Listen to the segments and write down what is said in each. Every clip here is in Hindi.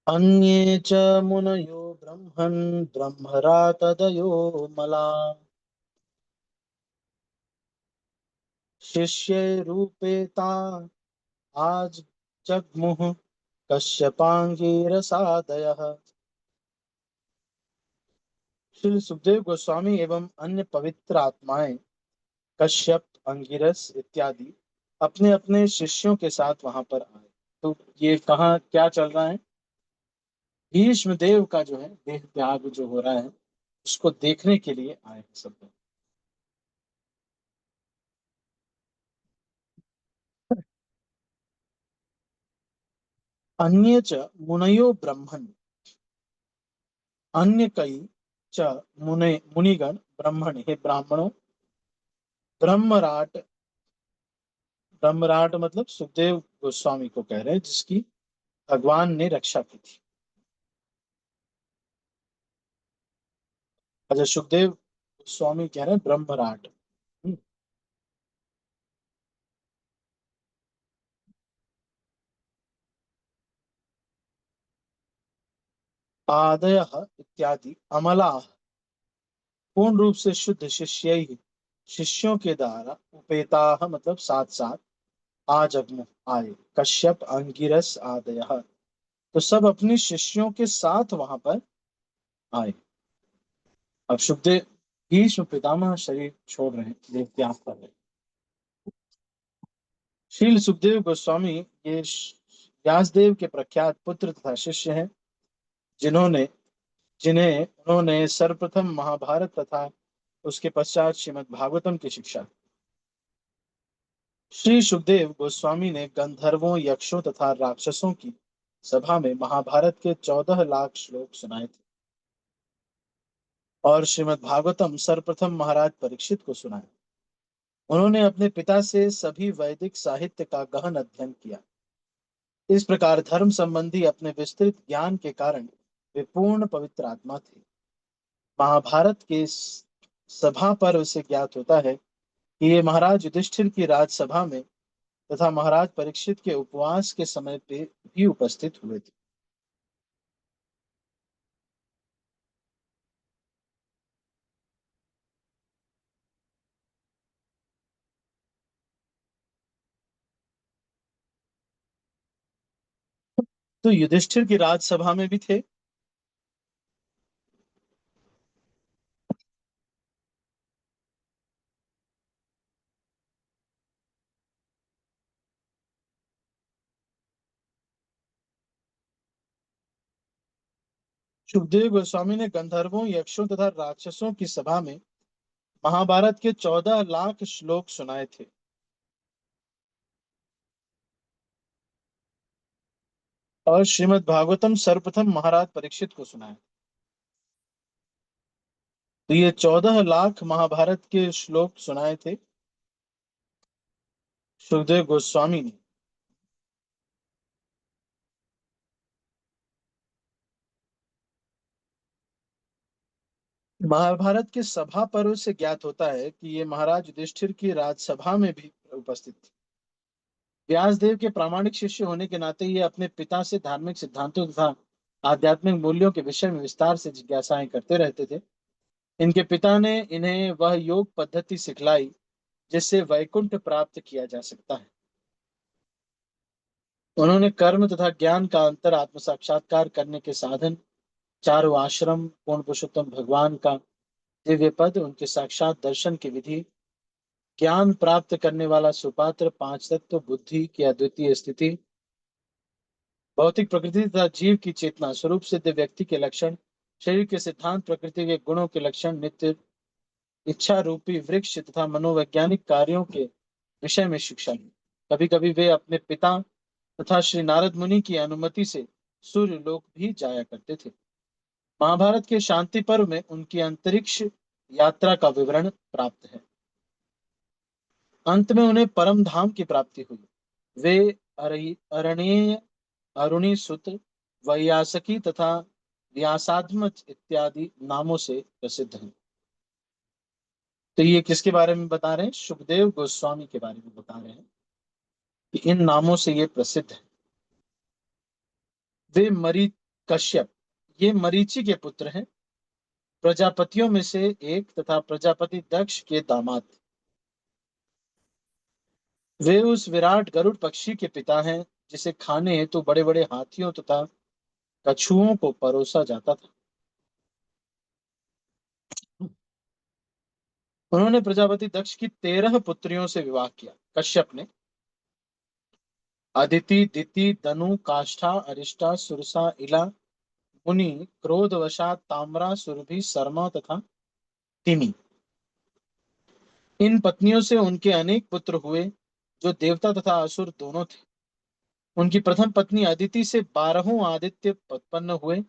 अन्ये च मुनयो ब्रह्मन् ब्रह्मरा तदयो मला शिष्यैरूपेता आज जग्मुः कश्यपाङ्गिरसादयः। श्री सुखदेव गोस्वामी एवं अन्य पवित्र आत्माएं कश्यप, अंगिरस इत्यादि अपने अपने शिष्यों के साथ वहां पर आए। तो ये कहाँ क्या चल रहा है? भीष्म देव का जो है देह त्याग जो हो रहा है उसको देखने के लिए आए हैं सब लोग। अन्य च मुनयो ब्रह्मन्, अन्य कई च मुनिगण ब्रह्मण हे ब्राह्मणों, ब्रह्मराट, ब्रह्मराट मतलब सुखदेव गोस्वामी को कह रहे हैं जिसकी भगवान ने रक्षा की थी। अच्छा, सुखदेव गोस्वामी कह रहे हैं ब्रह्मराट। हम्म, आदय इत्यादि अमला पूर्ण रूप से शुद्ध शिष्य ही शिष्यों के द्वारा उपेता मतलब साथ साथ आजन्म आए कश्यप अंगिरस आदय, तो सब अपने शिष्यों के साथ वहां पर आए। अब सुखदेव भीष्म पितामह शरीर छोड़ रहे हैं, देह त्याग कर रहे हैं। श्रील सुखदेव गोस्वामी ये व्यासदेव के प्रख्यात पुत्र तथा शिष्य हैं, जिन्होंने जिन्हें उन्होंने सर्वप्रथम महाभारत तथा उसके पश्चात श्रीमद् भागवतम की शिक्षा दी। श्री सुखदेव गोस्वामी ने गंधर्वों, यक्षों तथा राक्षसों की सभा में महाभारत के 14 लाख श्लोक सुनाए थे और श्रीमद् भागवतम सर्वप्रथम महाराज परीक्षित को सुनाया। उन्होंने अपने पिता से सभी वैदिक साहित्य का गहन अध्ययन किया। इस प्रकार धर्म संबंधी अपने विस्तृत ज्ञान के कारण वे पूर्ण पवित्र आत्मा थे। महाभारत के सभा पर उसे ज्ञात होता है कि ये महाराज युधिष्ठिर की राजसभा में तथा महाराज परीक्षित के उपवास के समय पे भी उपस्थित हुए थे। तो युधिष्ठिर की राजसभा में भी थे। सुखदेव गोस्वामी ने गंधर्वों, यक्षों तथा राक्षसों की सभा में महाभारत के 14 लाख श्लोक सुनाए थे और श्रीमद् भागवतम सर्वप्रथम महाराज परीक्षित को सुनाया। तो ये 14 लाख महाभारत के श्लोक सुनाए थे सुखदेव गोस्वामी ने। महाभारत के सभा पर्व से ज्ञात होता है कि ये महाराज युधिष्ठिर की राजसभा में भी उपस्थित थे। व्यासदेव के प्रामाणिक शिष्य होने के नाते ये अपने पिता से धार्मिक सिद्धांतों तथा आध्यात्मिक मूल्यों के विषय में विस्तार से जिज्ञासाएं करते रहते थे। इनके पिता ने इन्हें वह योग पद्धति सिखलाई जिससे वैकुंठ प्राप्त किया जा सकता है। उन्होंने कर्म तथा ज्ञान का अंतर, आत्म साक्षात्कार करने के साधन, चारों आश्रम, पूर्ण पुरुषोत्तम भगवान का दिव्य पद, उनके साक्षात दर्शन की विधि, ज्ञान प्राप्त करने वाला सुपात्र, पांच तत्व, बुद्धि की अद्वितीय स्थिति, भौतिक प्रकृति तथा जीव की चेतना, स्वरूप सिद्ध व्यक्ति के लक्षण, शरीर के सिद्धांत, प्रकृति के गुणों के लक्षण, नित्य इच्छा रूपी वृक्ष तथा मनोवैज्ञानिक कार्यों के विषय में शिक्षा ली। कभी कभी वे अपने पिता तथा श्री नारद मुनि की अनुमति से सूर्य लोक भी जाया करते थे। महाभारत के शांति पर्व में उनकी अंतरिक्ष यात्रा का विवरण प्राप्त है। अंत में उन्हें परम धाम की प्राप्ति हुई। वे अरणीय, अरुणी सूत्र, वैयासकी तथा व्यासात्मज इत्यादि नामों से प्रसिद्ध हैं। तो ये किसके बारे में बता रहे हैं? सुखदेव गोस्वामी के बारे में बता रहे हैं कि इन नामों से ये प्रसिद्ध है। वे मरी कश्यप, ये मरीचि के पुत्र हैं, प्रजापतियों में से एक तथा प्रजापति दक्ष के दामाद थे। वे उस विराट गरुड़ पक्षी के पिता हैं जिसे खाने हेतु बड़े बड़े हाथियों तथा कछुओं को परोसा जाता था। उन्होंने प्रजापति दक्ष की 13 पुत्रियों से विवाह किया। कश्यप ने अदिति, दिति, दनु, काष्ठा, अरिष्टा, सुरसा, इला, मुनि, क्रोधवशात, ताम्रा, सुरभि, शर्मा तथा तिमी, इन पत्नियों से उनके अनेक पुत्र हुए जो देवता तथा असुर दोनों थे। उनकी प्रथम पत्नी अदिति से 12 आदित्य उत्पन्न हुए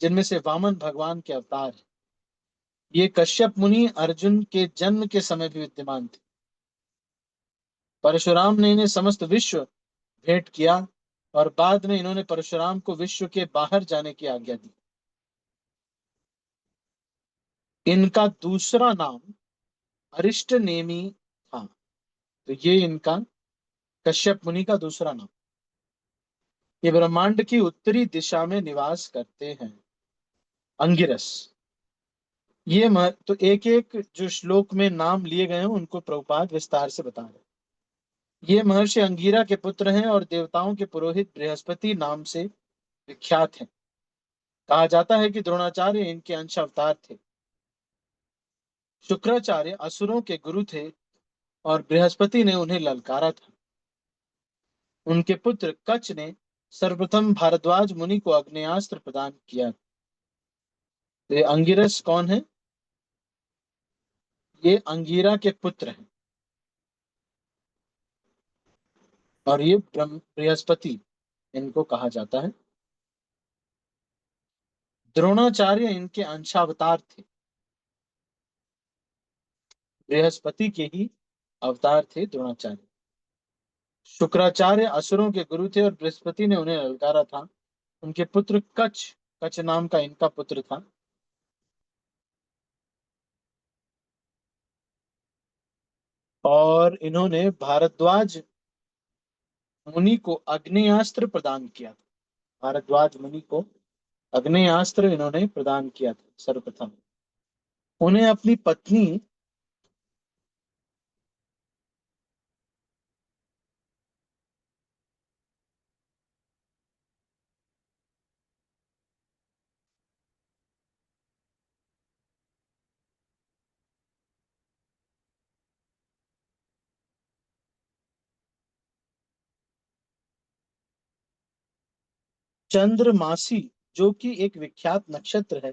जिनमें से वामन भगवान के अवतार हैं। ये कश्यप मुनि अर्जुन के जन्म के समय भी विद्यमान थे। परशुराम ने इन्हें समस्त विश्व भेंट किया और बाद में इन्होंने परशुराम को विश्व के बाहर जाने की आज्ञा दी। इनका दूसरा नाम अरिष्ट नेमी था। तो ये इनका कश्यप मुनि का दूसरा नाम। ये ब्रह्मांड की उत्तरी दिशा में निवास करते हैं। अंगिरस, तो एक एक जो श्लोक में नाम लिए गए हैं उनको प्रभुपाद विस्तार से बता रहे हैं। ये महर्षि अंगिरा के पुत्र हैं और देवताओं के पुरोहित बृहस्पति नाम से विख्यात हैं। कहा जाता है कि द्रोणाचार्य इनके अंश अवतार थे। शुक्राचार्य असुरों के गुरु थे और बृहस्पति ने उन्हें ललकारा था। उनके पुत्र कच ने सर्वप्रथम भारद्वाज मुनि को आग्नेयास्त्र प्रदान किया। तो ये अंगिरस कौन है? ये अंगिरा के पुत्र हैं और ये बृहस्पति इनको कहा जाता है। द्रोणाचार्य इनके अंशावतार थे, बृहस्पति के ही अवतार थे द्रोणाचार्य। शुक्राचार्य असुरों के गुरु थे और बृहस्पति ने उन्हें ललकारा था। उनके पुत्र कच, कच नाम का इनका पुत्र था। और इन्होंने भारद्वाज मुनि को अग्नेयास्त्र प्रदान किया था। भारद्वाज मुनि को अग्नेयास्त्र इन्होंने प्रदान किया था सर्वप्रथम। उन्हें अपनी पत्नी चंद्रमासी, जो कि एक विख्यात नक्षत्र है,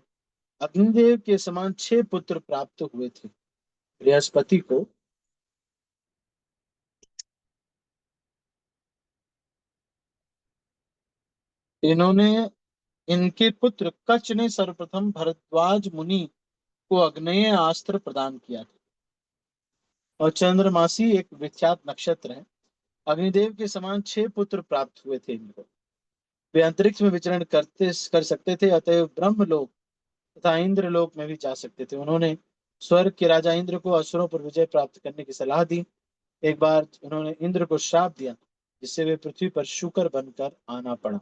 अग्निदेव के समान 6 पुत्र प्राप्त हुए थे बृहस्पति को। इन्होंने इनके पुत्र कच ने सर्वप्रथम भरद्वाज मुनि को अग्नेय अस्त्र प्रदान किया था। और चंद्रमासी एक विख्यात नक्षत्र है। अग्निदेव के समान 6 पुत्र प्राप्त हुए थे इनको। वे अंतरिक्ष में विचरण कर सकते थे, अतएव ब्रह्मलोक तथा इंद्रलोक में भी जा सकते थे। उन्होंने स्वर्ग के राजा इंद्र को असुरों पर विजय प्राप्त करने की सलाह दी। एक बार उन्होंने इंद्र को श्राप दिया जिससे वे पृथ्वी पर शूकर बनकर आना पड़ा।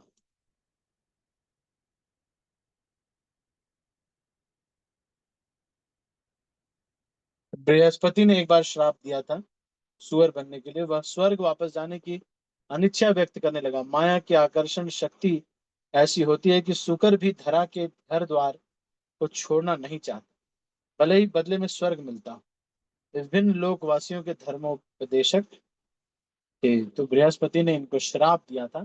बृहस्पति ने एक बार श्राप दिया था सुअर बनने के लिए। वह स्वर्ग वापस जाने की अनिच्छा व्यक्त करने लगा। माया की आकर्षण शक्ति ऐसी होती है कि शुकर भी धरा के घर द्वार को छोड़ना नहीं चाहता, भले ही बदले में स्वर्ग मिलता हो। विभिन्न लोकवासियों के धर्मोपदेशक थे। तो बृहस्पति ने इनको श्राप दिया था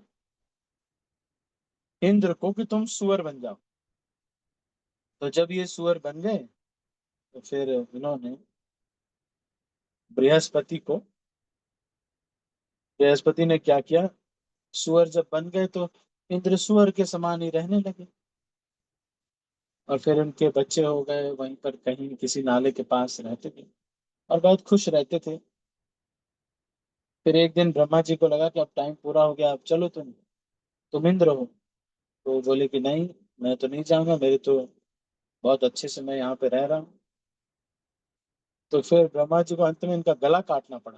इंद्र को कि तुम सुअर बन जाओ। तो जब ये सुअर बन गए तो फिर इन्होंने बृहस्पति को बृहस्पति ने क्या किया, सुअर जब बन गए तो इंद्र सुअर के समान ही रहने लगे। और फिर उनके बच्चे हो गए, वहीं पर कहीं किसी नाले के पास रहते थे और बहुत खुश रहते थे। फिर एक दिन ब्रह्मा जी को लगा कि अब टाइम पूरा हो गया, अब चलो तुम इंद्र हो। तो बोले कि नहीं, मैं तो नहीं जाऊंगा, मेरे तो बहुत अच्छे से मैं यहाँ पे रह रहा हूँ। तो फिर ब्रह्मा जी को अंत में इनका गला काटना पड़ा।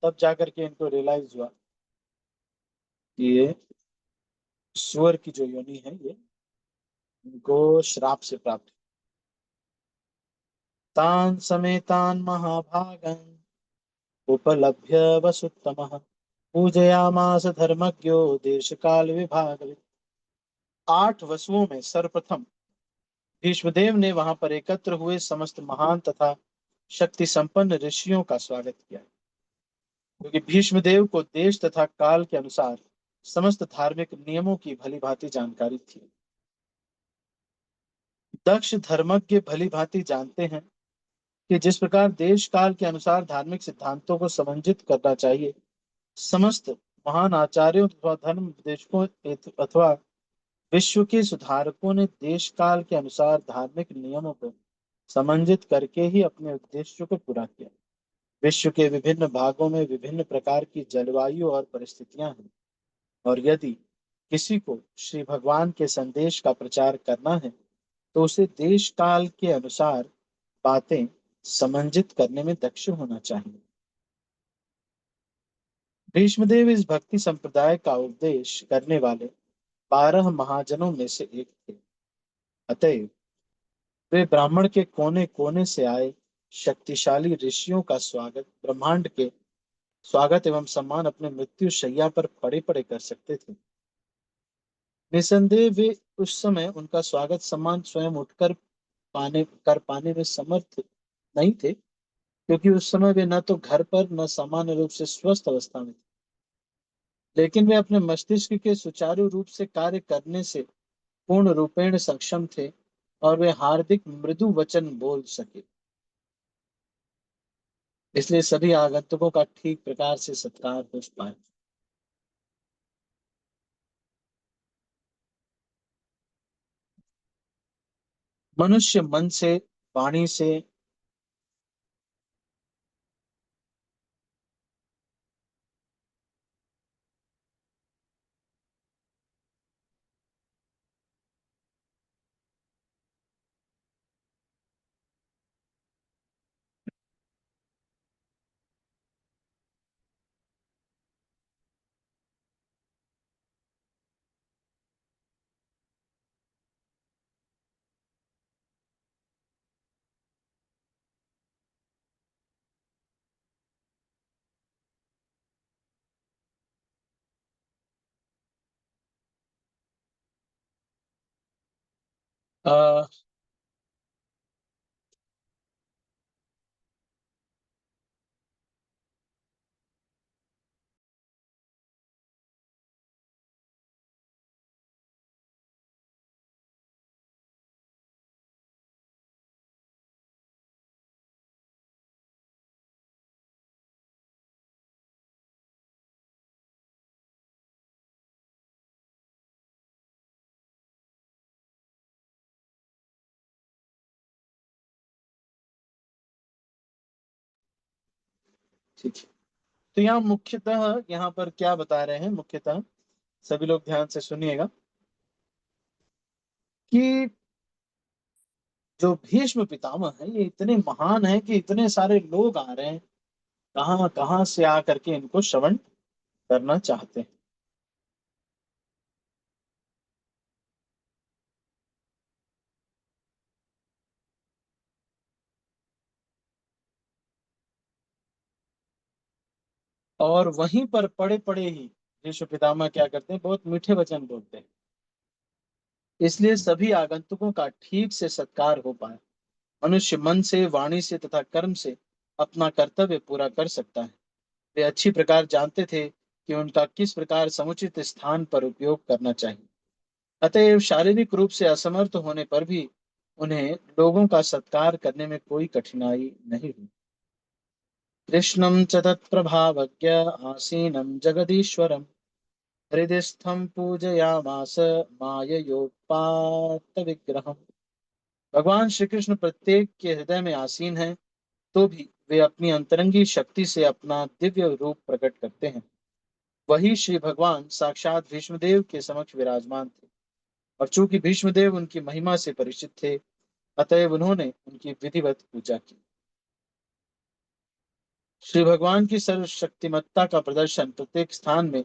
तब जाकर के इनको रियलाइज हुआ कि ये सुअर की जो योनि है ये इनको श्राप से प्राप्त हुई। तान समेतान महाभागन उपलभ्य वसुत्तमः पूजयामास धर्मज्ञो देश काल विभाग। 8 वसुओं में सर्वप्रथम भीष्मदेव ने वहां पर एकत्र हुए समस्त महान तथा शक्ति संपन्न ऋषियों का स्वागत किया, क्योंकि भीष्मदेव को देश तथा काल के अनुसार समस्त धार्मिक नियमों की भली भांति जानकारी थी। दक्ष धर्मज्ञ भली भांति जानते हैं कि जिस प्रकार देश काल के अनुसार धार्मिक सिद्धांतों को समंजित करना चाहिए, समस्त महान आचार्यों तथा धर्म उपदेशकों अथवा विश्व के सुधारकों ने देश काल के अनुसार धार्मिक नियमों को समंजित करके ही अपने उद्देश्यों को पूरा किया। विश्व के विभिन्न भागों में विभिन्न प्रकार की जलवायु और परिस्थितियां हैं, और यदि किसी को श्री भगवान के संदेश का प्रचार करना है तो उसे देश काल के अनुसार बातें समंजित करने में दक्ष होना चाहिए। भीष्मदेव इस भक्ति संप्रदाय का उपदेश करने वाले 12 महाजनों में से एक थे। अतएव वे ब्राह्मण के कोने कोने से आए शक्तिशाली ऋषियों का स्वागत ब्रह्मांड के स्वागत एवं सम्मान अपने मृत्यु शैया पर पड़े पड़े कर सकते थे। निसंदेह वे उस समय उनका स्वागत सम्मान स्वयं उठकर पाने में समर्थ नहीं थे, क्योंकि उस समय वे न तो घर पर न सामान्य रूप से स्वस्थ अवस्था में थे, लेकिन वे अपने मस्तिष्क के सुचारू रूप से कार्य करने से पूर्ण रूपेण सक्षम थे और वे हार्दिक मृदु वचन बोल सके। इसलिए सभी आगंतुकों का ठीक प्रकार से सत्कार हो पाए। मनुष्य मन से, वाणी से, आ, ठीक है। तो यहाँ पर क्या बता रहे हैं मुख्यतः, सभी लोग ध्यान से सुनिएगा कि जो भीष्म पितामह है ये इतने महान है कि इतने सारे लोग आ रहे हैं, कहाँ कहाँ से आकर के इनको श्रवण करना चाहते हैं। और वहीं पर पड़े पड़े ही भीष्म पितामह क्या करते हैं, बहुत मीठे वचन बोलते हैं, इसलिए सभी आगंतुकों का ठीक से सत्कार हो पाए। मनुष्य मन से, वाणी से तथा कर्म से अपना कर्तव्य पूरा कर सकता है। वे अच्छी प्रकार जानते थे कि उनका किस प्रकार समुचित स्थान पर उपयोग करना चाहिए। अतएव शारीरिक रूप से असमर्थ होने पर भी उन्हें लोगों का सत्कार करने में कोई कठिनाई नहीं हुई। कृष्णं च तत्प्रभावज्ञ आसीनं जगदीश्वरम् हृदयस्थं पूजयामास माययोपात विग्रहम्। भगवान श्री कृष्ण प्रत्येक के हृदय में आसीन हैं, तो भी वे अपनी अंतरंगी शक्ति से अपना दिव्य रूप प्रकट करते हैं। वही श्री भगवान साक्षात भीष्मदेव के समक्ष विराजमान थे, और चूंकि भीष्मदेव उनकी महिमा से परिचित थे, अतएव उन्होंने उनकी विधिवत पूजा की। श्री भगवान की सर्वशक्तिमत्ता का प्रदर्शन प्रत्येक स्थान में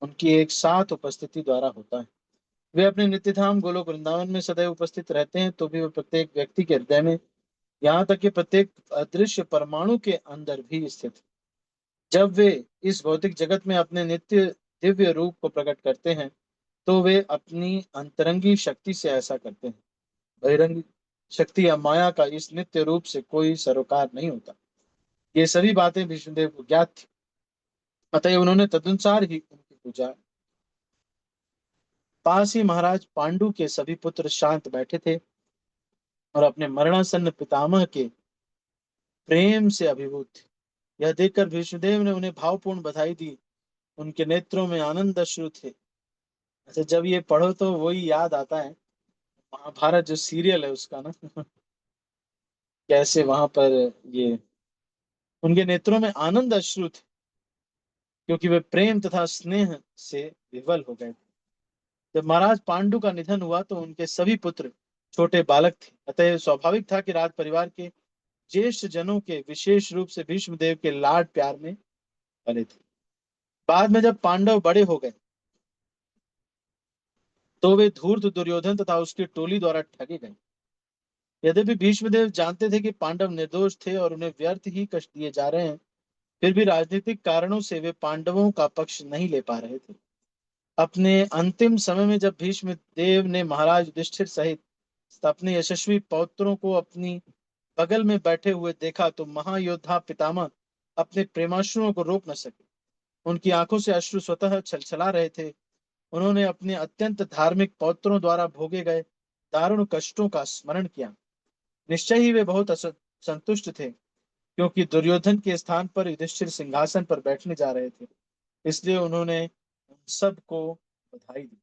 उनकी एक साथ उपस्थिति द्वारा होता है। वे अपने नित्यधाम गोलोक वृंदावन में सदैव उपस्थित रहते हैं, तो भी वे प्रत्येक व्यक्ति के हृदय में, यहाँ तक कि प्रत्येक अदृश्य परमाणु के अंदर भी स्थित है। जब वे इस भौतिक जगत में अपने नित्य दिव्य रूप को प्रकट करते हैं, तो वे अपनी अंतरंगी शक्ति से ऐसा करते हैं। बहिरंगी शक्ति या माया का इस नित्य रूप से कोई सरोकार नहीं होता। ये सभी बातें विष्णुदेव को ज्ञात थी, अतः उन्होंने तदनुसार ही उनकी पूजा। पास ही महाराज पांडु के सभी पुत्र शांत बैठे थे और अपने मरणासन्न पितामह के प्रेम से अभिभूत थे। यह देखकर भीष्मदेव ने उन्हें भावपूर्ण बधाई दी। उनके नेत्रों में आनंद अश्रु थे। अच्छा, जब ये पढ़ो तो वही याद आता है, महाभारत जो सीरियल है उसका ना कैसे वहां पर ये उनके नेत्रों में आनंद अश्रु थे, क्योंकि वे प्रेम तथा स्नेह से विवल हो गए थे। जब महाराज पांडु का निधन हुआ तो उनके सभी पुत्र छोटे बालक थे, अतः स्वाभाविक था कि राज परिवार के ज्येष्ठ जनों के विशेष रूप से भीष्मदेव के लाड प्यार में पले थे। बाद में जब पांडव बड़े हो गए, तो वे धूर्त दुर्योधन तथा उसकी टोली द्वारा ठगे गए। यद्यपि भीष्मदेव जानते थे कि पांडव निर्दोष थे और उन्हें व्यर्थ ही कष्ट दिए जा रहे हैं, फिर भी राजनीतिक कारणों से वे पांडवों का पक्ष नहीं ले पा रहे थे। अपने अंतिम समय में जब भीष्म देव ने महाराज युधिष्ठिर सहित अपने यशस्वी पौत्रों को अपनी बगल में बैठे हुए देखा, तो महायोद्धा पितामह अपने प्रेमाश्रुओं को रोक न सके। उनकी आंखों से अश्रु स्वतः छलछला रहे थे। उन्होंने अपने अत्यंत धार्मिक पौत्रों द्वारा भोगे गए दारुण कष्टों का स्मरण किया। निश्चय ही वे बहुत संतुष्ट थे, क्योंकि दुर्योधन के स्थान पर युधिष्ठिर सिंहासन पर बैठने जा रहे थे। इसलिए उन्होंने उन सबको बधाई दी।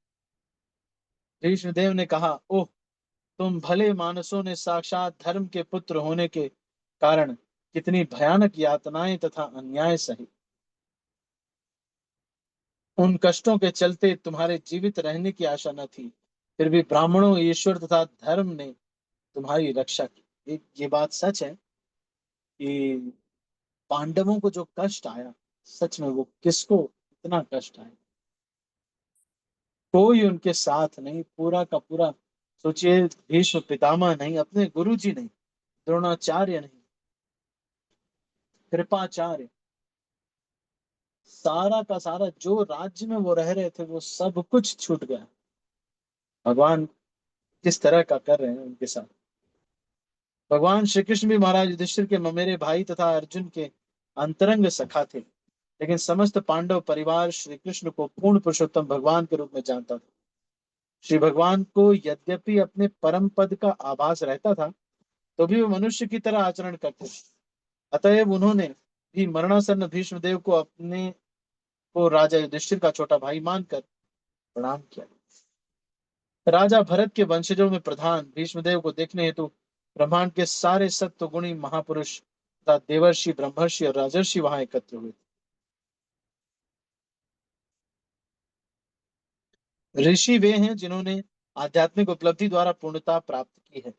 भीष्मदेव ने कहा, ओह, तुम भले मानसों ने साक्षात धर्म के पुत्र होने के कारण कितनी भयानक यातनाएं तथा अन्याय सही। उन कष्टों के चलते तुम्हारे जीवित रहने की आशा न थी, फिर भी ब्राह्मणों, ईश्वर तथा धर्म ने तुम्हारी रक्षा की। ये बात सच है कि पांडवों को जो कष्ट आया, सच में वो किसको इतना कष्ट आया, कोई उनके साथ नहीं। पूरा का पूरा सोचिए, भीष्म पितामह नहीं, अपने गुरु जी नहीं, द्रोणाचार्य नहीं, कृपाचार्य, सारा का सारा जो राज्य में वो रह रहे थे वो सब कुछ छूट गया। भगवान किस तरह का कर रहे हैं उनके साथ। भगवान श्री कृष्ण भी महाराज युधिष्ठिर के ममेरे भाई तथा अर्जुन के अंतरंग सखा थे, लेकिन समस्त पांडव परिवार श्री कृष्ण को पूर्ण पुरुषोत्तम भगवान के रूप में जानता था। श्री भगवान को यद्यपि अपने परम पद का आभास रहता था, तो भी वो मनुष्य की तरह आचरण करते थे। अतएव उन्होंने भी मरणासन्न भीष्मदेव को अपने को राजा युधिष्ठिर का छोटा भाई मानकर प्रणाम किया। राजा भरत के वंशजों में प्रधान भीष्मदेव को देखने हेतु ब्रह्मांड के सारे सत्वगुणी महापुरुष तथा देवर्षि, ब्रह्मर्षि और राजर्षि वहां एकत्र हुए। ऋषि वे हैं जिन्होंने आध्यात्मिक उपलब्धि द्वारा पूर्णता प्राप्त की है।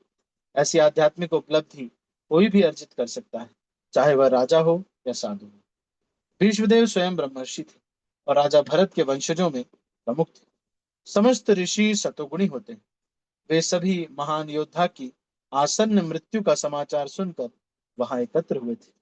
ऐसी आध्यात्मिक उपलब्धि कोई भी अर्जित कर सकता है, चाहे वह राजा हो या साधु हो। भीष्मदेव स्वयं ब्रह्मर्षि थे और राजा भरत के वंशजों में प्रमुख थे। समस्त ऋषि सतोगुणी होते हैं। वे सभी महान योद्धा की आसन्न मृत्यु का समाचार सुनकर वहां एकत्र हुए थे।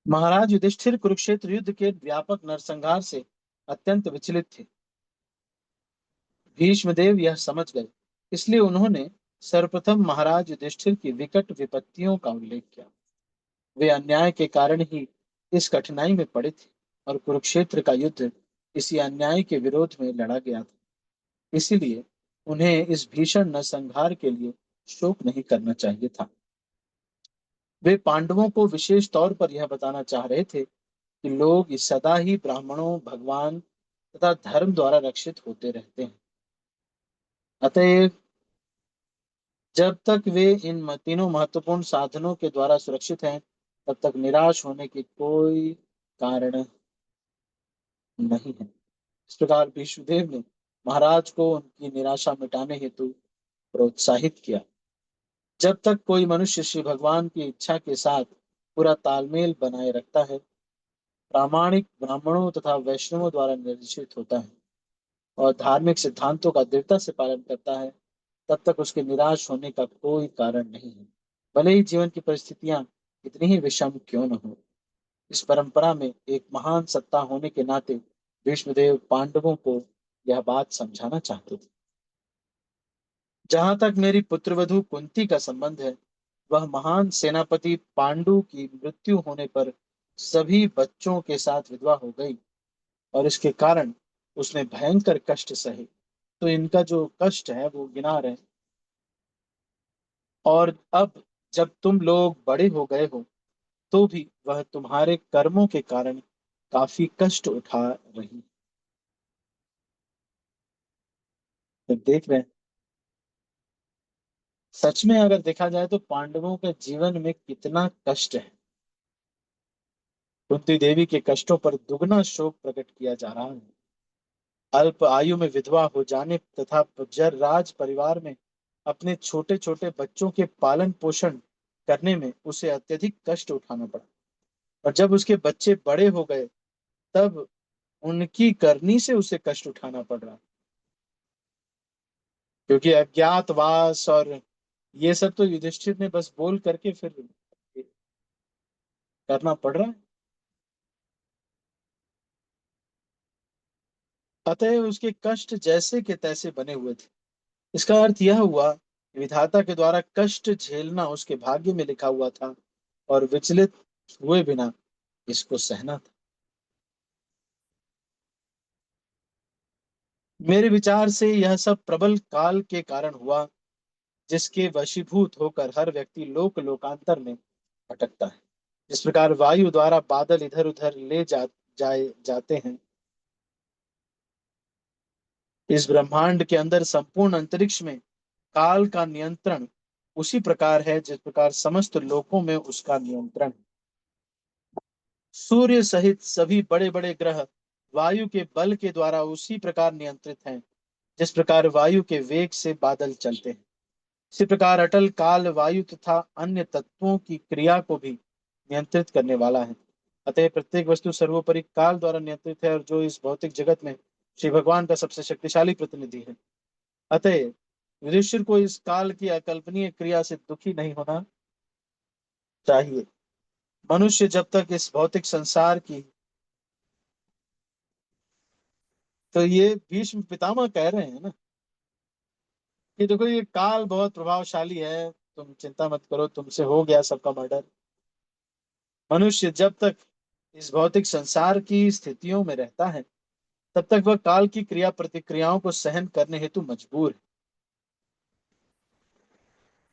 महाराज युधिष्ठिर कुरुक्षेत्र युद्ध के व्यापक नरसंहार से अत्यंत विचलित थे। भीष्मदेव यह समझ गए, इसलिए उन्होंने सर्वप्रथम महाराज युधिष्ठिर की विकट विपत्तियों का उल्लेख किया। वे अन्याय के कारण ही इस कठिनाई में पड़े थे। और कुरुक्षेत्र का युद्ध इसी अन्याय के विरोध में लड़ा गया था। इसीलिए उन्हें इस भीषण नरसंहार के लिए शोक नहीं करना चाहिए था। वे पांडवों को विशेष तौर पर यह बताना चाह रहे थे कि लोग इस सदा ही ब्राह्मणों, भगवान तथा धर्म द्वारा रक्षित होते रहते हैं। अतएव जब तक वे इन तीनों महत्वपूर्ण साधनों के द्वारा सुरक्षित हैं, तब तक निराश होने की कोई कारण नहीं है। इस प्रकार भीष्मदेव ने महाराज को उनकी निराशा मिटाने हेतु प्रोत्साहित किया। जब तक कोई मनुष्य श्री भगवान की इच्छा के साथ पूरा तालमेल बनाए रखता है, प्रामाणिक ब्राह्मणों तथा वैष्णवों द्वारा निर्देशित होता है और धार्मिक सिद्धांतों का दृढ़ता से पालन करता है, तब तक उसके निराश होने का कोई कारण नहीं है, भले ही जीवन की परिस्थितियां कितनी ही विषम क्यों न हो। इस परंपरा में एक महान सत्ता होने के नाते भीष्मदेव पांडवों को यह बात समझाना चाहते थे। जहां तक मेरी पुत्रवधू कुंती का संबंध है, वह महान सेनापति पांडु की मृत्यु होने पर सभी बच्चों के साथ विधवा हो गई और इसके कारण उसने भयंकर कष्ट सहे। तो इनका जो कष्ट है वो गिना रहे। और अब जब तुम लोग बड़े हो गए हो, तो भी वह तुम्हारे कर्मों के कारण काफी कष्ट उठा रही। तो देख रहे हैं, सच में अगर देखा जाए तो पांडवों के जीवन में कितना कष्ट है। कुंती देवी के कष्टों पर दुगना शोक प्रकट किया जा रहा है। अल्प आयु में विधवा हो जाने तथा जर राज परिवार में अपने छोटे छोटे बच्चों के पालन पोषण करने में उसे अत्यधिक कष्ट उठाना पड़ा। और जब उसके बच्चे बड़े हो गए, तब उनकी करनी से उसे कष्ट उठाना पड़ रहा, क्योंकि अज्ञातवास और ये सब तो युधिष्ठिर ने बस बोल करके फिर करना पड़ रहा है। अतः उसके कष्ट जैसे के तैसे बने हुए थे। इसका अर्थ यह हुआ कि विधाता के द्वारा कष्ट झेलना उसके भाग्य में लिखा हुआ था और विचलित हुए बिना इसको सहना था। मेरे विचार से यह सब प्रबल काल के कारण हुआ, जिसके वशीभूत होकर हर व्यक्ति लोक लोकांतर में भटकता है। जिस प्रकार वायु द्वारा बादल इधर उधर जाते हैं, इस ब्रह्मांड के अंदर संपूर्ण अंतरिक्ष में काल का नियंत्रण उसी प्रकार है जिस प्रकार समस्त लोकों में उसका नियंत्रण है। सूर्य सहित सभी बड़े बड़े ग्रह वायु के बल के द्वारा उसी प्रकार नियंत्रित हैं, जिस प्रकार वायु के वेग से बादल चलते हैं। इसी प्रकार अटल काल वायु तथा अन्य तत्वों की क्रिया को भी नियंत्रित करने वाला है। अतः प्रत्येक वस्तु सर्वोपरि काल द्वारा नियंत्रित है और जो इस भौतिक जगत में श्री भगवान का सबसे शक्तिशाली प्रतिनिधि है। अतः युधिष्ठिर को इस काल की अकल्पनीय क्रिया से दुखी नहीं होना चाहिए। मनुष्य जब तक इस भौतिक संसार की, तो ये भीष्म पितामह कह रहे हैं ना कि देखो ये काल बहुत प्रभावशाली है, तुम चिंता मत करो, तुमसे हो गया सबका मर्डर। मनुष्य जब तक इस भौतिक संसार की स्थितियों में रहता है, तब तक वह काल की क्रिया प्रतिक्रियाओं को सहन करने हेतु मजबूर है।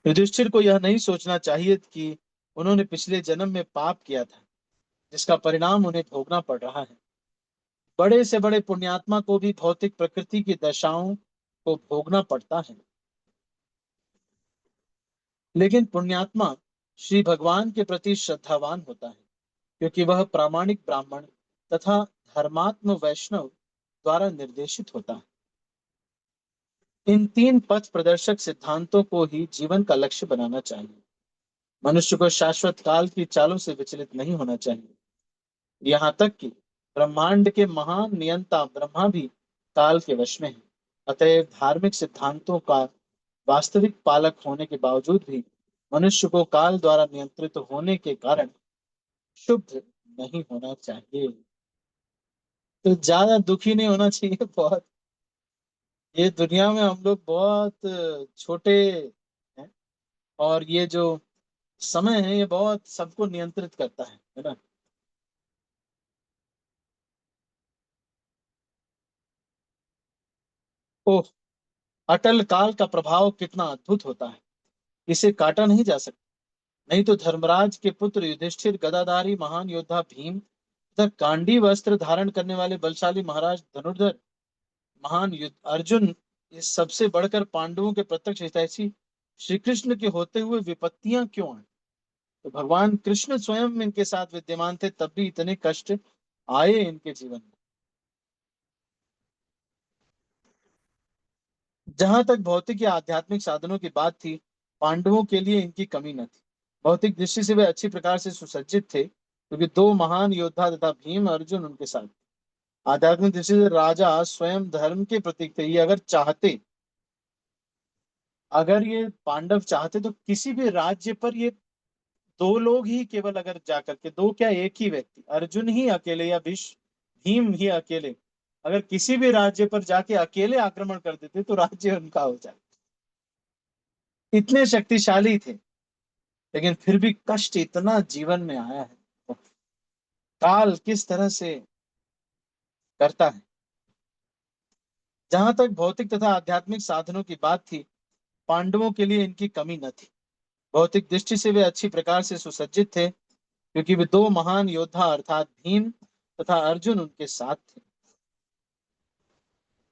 युधिष्ठिर को यह नहीं सोचना चाहिए कि उन्होंने पिछले जन्म में पाप किया था, जिसका परिणाम उन्हें भोगना पड़ रहा है। बड़े से बड़े पुण्यात्मा को भी भौतिक प्रकृति की दशाओं को भोगना पड़ता है, लेकिन पुण्यात्मा श्री भगवान के प्रति श्रद्धावान होता है, क्योंकि वह प्रामाणिक ब्राह्मण तथा धर्मात्म वैष्णव द्वारा निर्देशित होता है। इन तीन पथ प्रदर्शक सिद्धांतों को ही जीवन का लक्ष्य बनाना चाहिए। मनुष्य को शाश्वत काल की चालों से विचलित नहीं होना चाहिए। यहाँ तक कि ब्रह्मांड के महान नियंता ब्रह्मा भी काल के वश में है। अतएव धार्मिक सिद्धांतों का वास्तविक पालक होने के बावजूद भी मनुष्य को काल द्वारा नियंत्रित होने के कारण क्षुब्ध नहीं होना चाहिए। तो ज्यादा दुखी नहीं होना चाहिए। बहुत, ये दुनिया में हम लोग बहुत छोटे हैं और ये जो समय है ये बहुत सबको नियंत्रित करता है ना। ओह, अटल काल का प्रभाव कितना अद्भुत होता है, इसे काटा नहीं जा सकता। नहीं तो धर्मराज के पुत्र युधिष्ठिर, गदाधारी महान योद्धा भीम तथा गांडी वस्त्र धारण करने वाले बलशाली महाराज धनुर्धर, महान युद्ध अर्जुन, ये सबसे बढ़कर पांडवों के प्रत्यक्ष हितैषी श्री कृष्ण के होते हुए विपत्तियां क्यों आए? तो भगवान कृष्ण स्वयं इनके साथ विद्यमान थे, तब भी इतने कष्ट आए इनके जीवन में। जहां तक भौतिक या आध्यात्मिक साधनों की बात थी, पांडवों के लिए इनकी कमी न थी। भौतिक दृष्टि से वे अच्छी प्रकार से सुसज्जित थे, क्योंकि दो महान योद्धा तथा भीम अर्जुन उनके साथ। आध्यात्मिक दृष्टि से राजा स्वयं धर्म के प्रतीक थे। ये अगर ये पांडव चाहते तो किसी भी राज्य पर ये दो लोग ही केवल, अगर जाकर के, दो क्या, एक ही व्यक्ति अर्जुन ही अकेले या भीष्म भीम ही अकेले अगर किसी भी राज्य पर जाके अकेले आक्रमण कर देते तो राज्य उनका हो जाए। इतने शक्तिशाली थे। लेकिन फिर भी कष्ट इतना जीवन में आया है, तो काल किस तरह से करता है। जहां तक भौतिक तथा आध्यात्मिक साधनों की बात थी, पांडवों के लिए इनकी कमी न थी। भौतिक दृष्टि से वे अच्छी प्रकार से सुसज्जित थे, क्योंकि वे दो महान योद्धा अर्थात भीम तथा अर्जुन उनके साथ थे।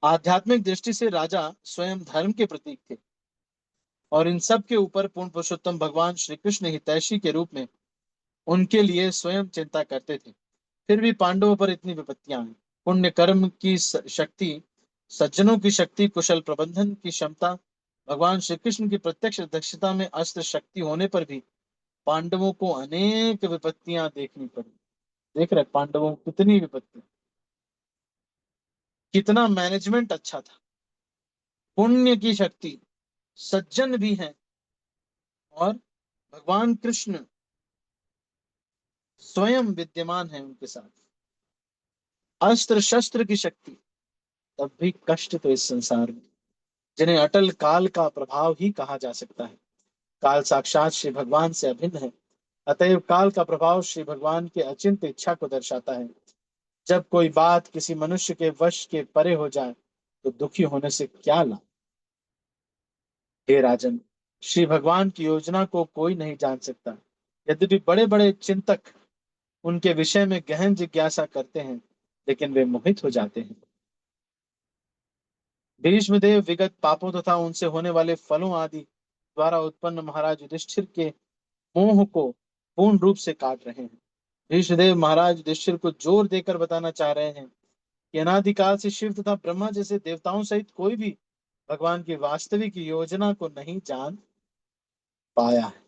आध्यात्मिक दृष्टि से राजा स्वयं धर्म के प्रतीक थे, और इन सब के ऊपर पूर्ण पुरुषोत्तम भगवान श्री कृष्ण हितैषी के रूप में उनके लिए स्वयं चिंता करते थे। फिर भी पांडवों पर इतनी विपत्तियां आई। पुण्य कर्म की शक्ति, सज्जनों की शक्ति, कुशल प्रबंधन की क्षमता, भगवान श्री कृष्ण की प्रत्यक्ष दक्षता में अस्त्र शक्ति होने पर भी पांडवों को अनेक विपत्तियां देखनी पड़ी। देख रहे पांडवों को कितनी विपत्ति, कितना मैनेजमेंट अच्छा था, पुण्य की शक्ति, सज्जन भी हैं, और भगवान कृष्ण स्वयं विद्यमान है उनके साथ, अस्त्र शस्त्र की शक्ति, तब भी कष्ट तो इस संसार में, जिन्हें अटल काल का प्रभाव ही कहा जा सकता है। काल साक्षात श्री भगवान से अभिन्न है। अतएव काल का प्रभाव श्री भगवान के अचिंत्य इच्छा को दर्शाता है। जब कोई बात किसी मनुष्य के वश के परे हो जाए तो दुखी होने से क्या लाभ। हे राजन, श्री भगवान की योजना को कोई नहीं जान सकता। यद्यपि बड़े बड़े चिंतक उनके विषय में गहन जिज्ञासा करते हैं, लेकिन वे मोहित हो जाते हैं। भीष्मदेव विगत पापों तथा उनसे होने वाले फलों आदि द्वारा उत्पन्न महाराज युधिष्ठिर के मोह को पूर्ण रूप से काट रहे हैं। भीष्मदेव महाराज युधिष्ठिर को जोर देकर बताना चाह रहे हैं कि अनादिकाल से शिव तथा ब्रह्मा जैसे देवताओं सहित कोई भी भगवान की वास्तविक योजना को नहीं जान पाया है,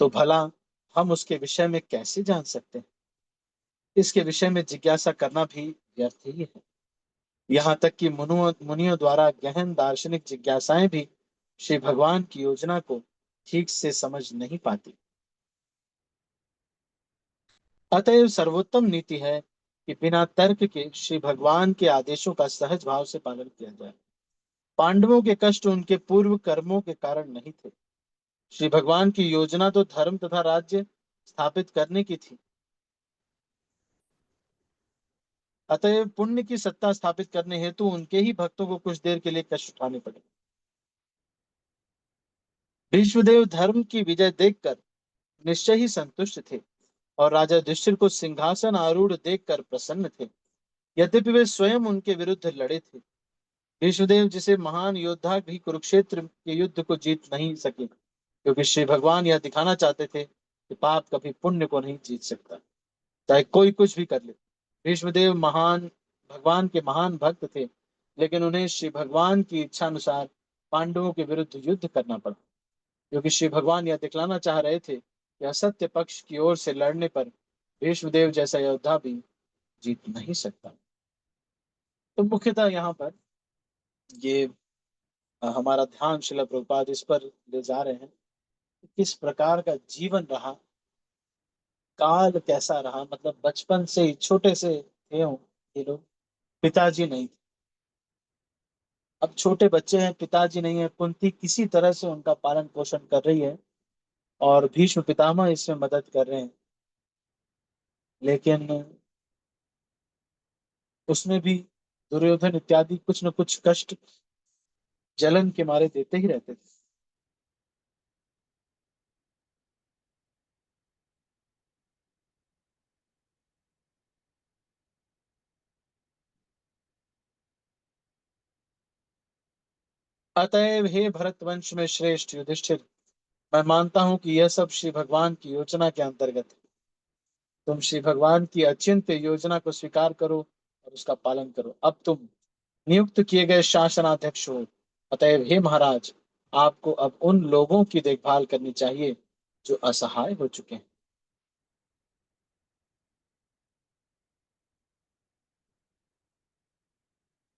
तो भला हम उसके विषय में कैसे जान सकते हैं। इसके विषय में जिज्ञासा करना भी व्यर्थ ही है। यहाँ तक कि मुनियों द्वारा गहन दार्शनिक जिज्ञासाएं भी श्री भगवान की योजना को ठीक से समझ नहीं पाती। अतएव सर्वोत्तम नीति है कि बिना तर्क के श्री भगवान के आदेशों का सहज भाव से पालन किया जाए। पांडवों के कष्ट उनके पूर्व कर्मों के कारण नहीं थे। श्री भगवान की योजना तो धर्म तथा राज्य स्थापित करने की थी। अतएव पुण्य की सत्ता स्थापित करने हेतु उनके ही भक्तों को कुछ देर के लिए कष्ट उठाने पड़े। भीष्मदेव धर्म की विजय देखकर निश्चय ही संतुष्ट थे, और राजा युधिष्ठिर को सिंहासन आरूढ़ देखकर प्रसन्न थे। यद्यपि वे स्वयं उनके विरुद्ध लड़े थे। भीष्मदेव जिसे महान योद्धा भी कुरुक्षेत्र के युद्ध को जीत नहीं सके, क्योंकि श्री भगवान यह दिखाना चाहते थे कि पाप कभी पुण्य को नहीं जीत सकता, चाहे कोई कुछ भी कर ले। भीष्मदेव महान भगवान के महान भक्त थे, लेकिन उन्हें श्री भगवान की इच्छा अनुसार पांडवों के विरुद्ध युद्ध करना पड़ा, क्योंकि श्री भगवान यह दिखलाना चाह रहे थे कि असत्य पक्ष की ओर से लड़ने पर भीष्मदेव जैसा योद्धा भी जीत नहीं सकता। तो मुख्यतः यहाँ पर ये हमारा ध्यान शिला प्रभुपाद इस पर ले जा रहे हैं कि किस प्रकार का जीवन रहा, काल कैसा रहा। मतलब बचपन से ही छोटे से थे हो ये लोग, पिताजी नहीं थे। अब छोटे बच्चे हैं, पिताजी नहीं है, कुंती किसी तरह से उनका पालन पोषण कर रही है, और भीष्म पितामह इसमें मदद कर रहे हैं। लेकिन उसमें भी दुर्योधन इत्यादि कुछ न कुछ कष्ट जलन के मारे देते ही रहते थे। अतएव हे भरतवंश में श्रेष्ठ युधिष्ठिर, मैं मानता हूं कि यह सब श्री भगवान की योजना के अंतर्गत है। तुम श्री भगवान की अचिंत्य योजना को स्वीकार करो और उसका पालन करो। अब तुम नियुक्त किए गए शासनाध्यक्ष हो। अतएव हे महाराज, आपको अब उन लोगों की देखभाल करनी चाहिए जो असहाय हो चुके हैं।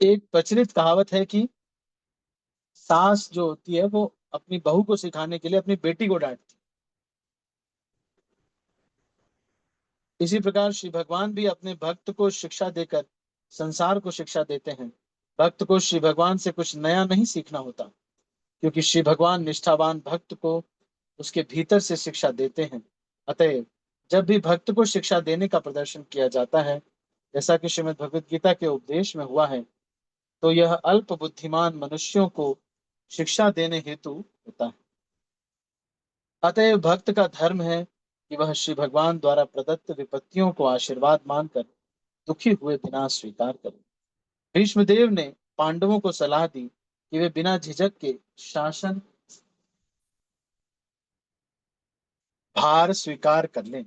एक प्रचलित कहावत है कि सास जो होती है वो अपनी बहू को सिखाने के लिए अपनी बेटी को डांटती है। इसी प्रकार श्री भगवान भी अपने भक्त को शिक्षा देकर संसार को शिक्षा देते हैं। भक्त को श्री भगवान से कुछ नया नहीं सीखना होता, क्योंकि श्री भगवान निष्ठावान भक्त को उसके भीतर से शिक्षा देते हैं। अतएव जब भी भक्त को शिक्षा देने का प्रदर्शन किया जाता है, जैसा कि श्रीमद् भगवत गीता के उपदेश में हुआ है, तो यह अल्प बुद्धिमान मनुष्यों को शिक्षा देने हेतु होता है। अतएव भक्त का धर्म है कि वह श्री भगवान द्वारा प्रदत्त विपत्तियों को आशीर्वाद मानकर दुखी हुए बिना स्वीकार करे। भीष्मदेव ने पांडवों को सलाह दी कि वे बिना झिझक के शासन भार स्वीकार कर लें।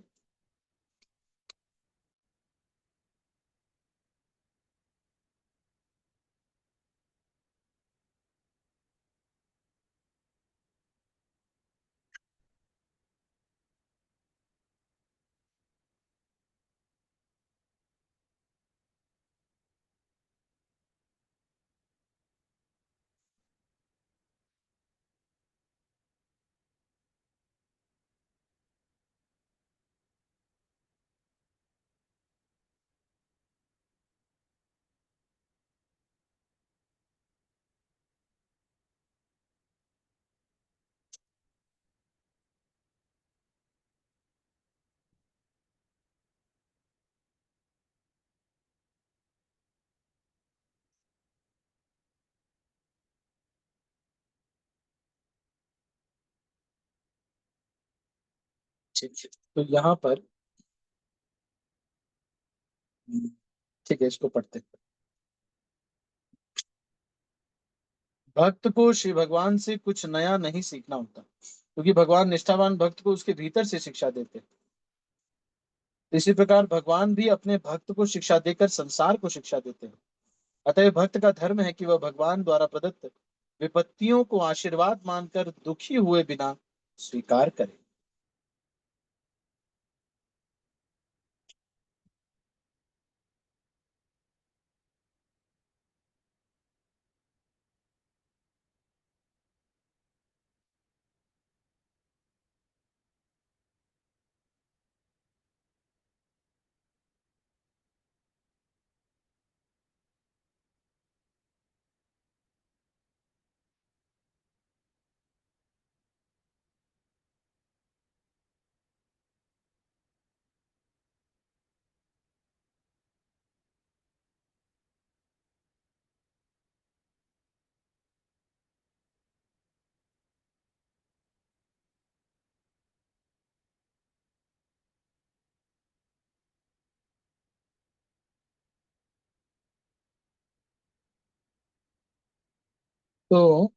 ठीक है, तो यहाँ पर ठीक है, इसको पढ़ते हैं। भक्त को श्री भगवान से कुछ नया नहीं सीखना होता, क्योंकि भगवान निष्ठावान भक्त को उसके भीतर से शिक्षा देते हैं। इसी प्रकार भगवान भी अपने भक्त को शिक्षा देकर संसार को शिक्षा देते हैं। अतः भक्त का धर्म है कि वह भगवान द्वारा प्रदत्त विपत्तियों को आशीर्वाद मानकर दुखी हुए बिना स्वीकार करे। तो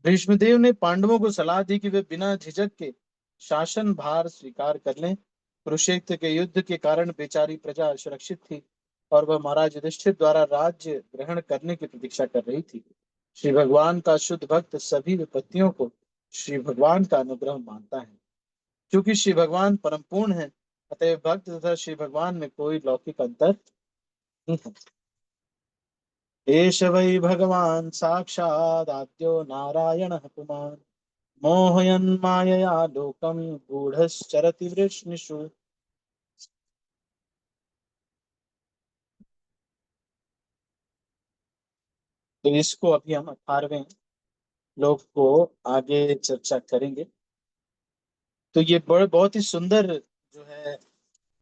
भीष्मदेव ने पांडवों को सलाह दी कि वे बिना झिझक के शासन भार स्वीकार कर लें। कुरुक्षेत्र के युद्ध के कारण बेचारी प्रजा सुरक्षित थी और वह महाराज युधिष्ठिर द्वारा राज्य ग्रहण करने की प्रतीक्षा कर रही थी। श्री भगवान का शुद्ध भक्त सभी विपत्तियों को श्री भगवान का अनुग्रह मानता है। क्योंकि श्री भगवान परम पूर्ण है, अतएव भक्त तथा श्री भगवान में कोई लौकिक अंतर नहीं है। एष वै भगवान साक्षात् आद्यो नारायणः पुमान् मोहयन् मायया लोकं गूढ़श्चरति वृष्णिषु। तो इसको अभी हम 18वें श्लोक को आगे चर्चा करेंगे। तो ये बहुत ही सुंदर जो है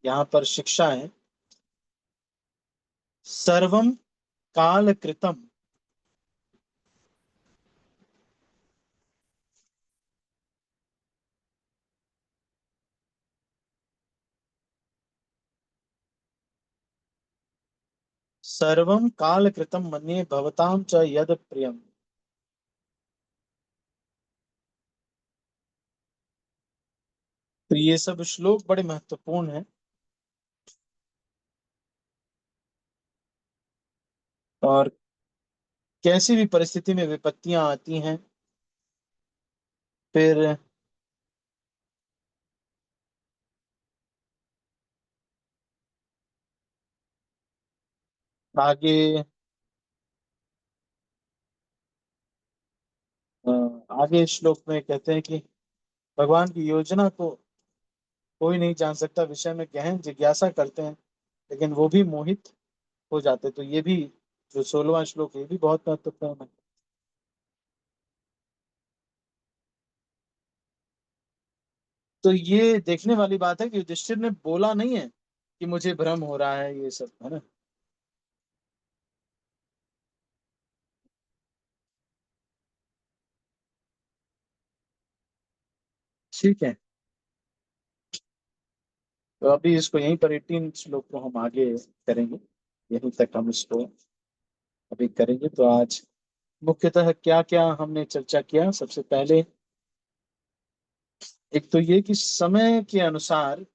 यहाँ पर शिक्षा है सर्वम काल कृतम। सर्वम काल कृतम मन्ये भवताम च यद प्रियम। तो ये सब श्लोक बड़े महत्वपूर्ण हैं। और कैसी भी परिस्थिति में विपत्तियां आती हैं, फिर आगे अ, आगे श्लोक में कहते हैं कि भगवान की योजना को कोई नहीं जान सकता, विषय में गहन जिज्ञासा करते हैं लेकिन वो भी मोहित हो जाते। तो ये भी जो 16वां श्लोक है ये भी बहुत महत्वपूर्ण है। तो ये देखने वाली बात है कि युधिष्ठिर ने बोला नहीं है कि मुझे भ्रम हो रहा है, ये सब है ना। ठीक है। तो अभी इसको यहीं पर 18 श्लोक को हम आगे करेंगे, यहीं तक हम इसको अभी करेंगे। तो आज मुख्यतः क्या क्या हमने चर्चा किया, सबसे पहले एक तो ये कि समय के अनुसार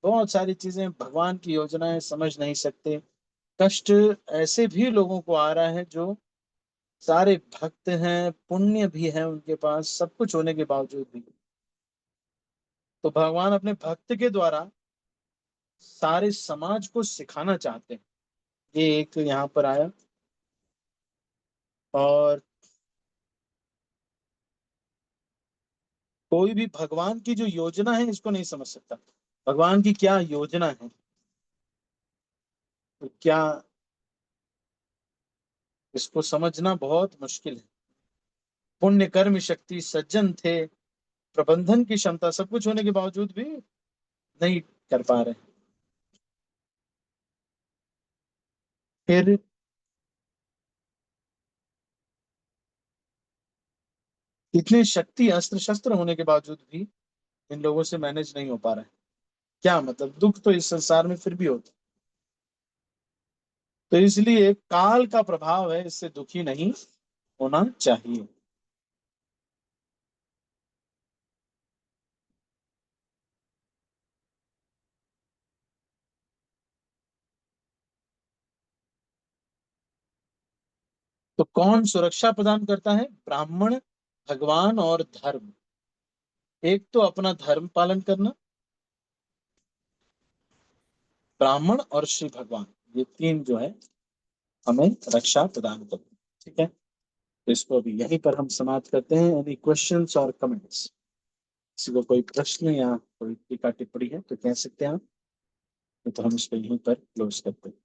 बहुत सारी चीजें, भगवान की योजनाएं समझ नहीं सकते। कष्ट ऐसे भी लोगों को आ रहा है जो सारे भक्त हैं, पुण्य भी है उनके पास, सब कुछ होने के बावजूद भी। तो भगवान अपने भक्त के द्वारा सारे समाज को सिखाना चाहते हैं, ये एक यहाँ पर आया। और कोई भी भगवान की जो योजना है इसको नहीं समझ सकता, भगवान की क्या योजना है, तो क्या, इसको समझना बहुत मुश्किल है। पुण्य कर्म शक्ति सज्जन थे, प्रबंधन की क्षमता सब कुछ होने के बावजूद भी नहीं कर पा रहे। फिर इतनी शक्ति अस्त्र शस्त्र होने के बावजूद भी इन लोगों से मैनेज नहीं हो पा रहा है। क्या मतलब, दुख तो इस संसार में फिर भी होता है। तो इसलिए काल का प्रभाव है, इससे दुखी नहीं होना चाहिए। तो कौन सुरक्षा प्रदान करता है? ब्राह्मण, भगवान और धर्म। एक तो अपना धर्म पालन करना, ब्राह्मण और श्री भगवान, ये तीन जो है हमें रक्षा प्रदान करते हैं। ठीक है, तो इसको अभी यहीं पर हम समाप्त करते हैं। एनी क्वेश्चंस और कमेंट्स? किसी को कोई प्रश्न या कोई टीका टिप्पणी है तो कह सकते हैं आप, नहीं तो हम इसको यहीं पर क्लोज करते हैं।